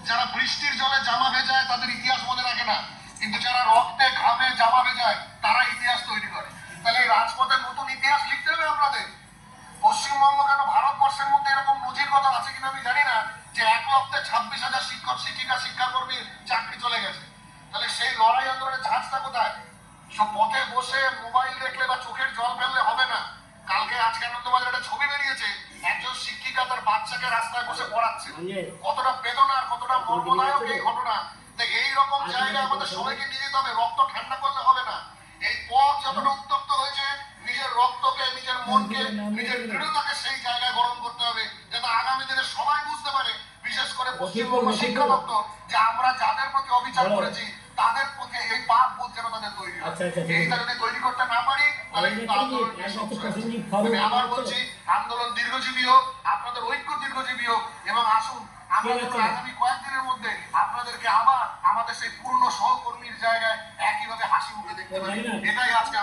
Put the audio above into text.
যারা বৃষ্টির জলে জামা ভেজায় তাদের ইতিহাস মনে রাখে না, কিন্তু যারা রক্তে ঘামে জামা ভেজায় তারা ইতিহাস তৈরি করে। তাহলে এই রাজপথের নতুন ইতিহাস লিখতে হবে আপনাদের। পশ্চিমবঙ্গ কেন ভারতবর্ষের মধ্যে এরকম নজিরগত আছে কিনা আমি জানি না, যে 1,26,000 শিক্ষক শিক্ষিকা শিক্ষাকর্মীর চাকরি চলে গেছে। তাহলে সেই লড়াই আন্দোলনের ঝাঁজটা কোথায়? সব পথে বসে মোবাইল দেখলে বা চোখের জল ফেললে হবে না। কালকে আজকে আনন্দবাজারে একটা ছবি বেরিয়েছে, একজন শিক্ষিকা তার বাচ্চাকে রাস্তায় বসে পড়াচ্ছে। কতটা বেদনার, কতটা মর্মদায়ক এই ঘটনা। এইরকম জায়গায় আমাদের সবাইকে নিয়ে যেতে হবে। রক্ত ঠান্ডা করলে হবে না। এই পথ যতটা উত্তপ্ত হয়েছে, নিজের রক্তকে, নিজের মনকে, নিজের দৃঢ়তাকে সেই জায়গায় গরম করতে হবে, যাতে আগামী দিনে সবাই বুঝতে পারে, বিশেষ করে পশ্চিমবঙ্গ শিক্ষা দপ্তর, যে আমরা যাদের প্রতি অবিচার করেছি তাদের প্রতি এই পাপ বোধ যেন তাদের তৈরি হয়। এইটা যদি তৈরি করতে না পারি তাহলে কিন্তু আন্দোলন আমি আবার বলছি, আন্দোলন দীর্ঘজীবী হোক, আপনাদের ঐক্য দীর্ঘজীবী হোক, এবং আসুন আমরা আগামী কয়েকদিনের মধ্যে আপনাদেরকে আবার আমাদের সেই পুরনো সহকর্মীর জায়গায় একইভাবে হাসি মুখে দেখতে পারি। এটাই আজকে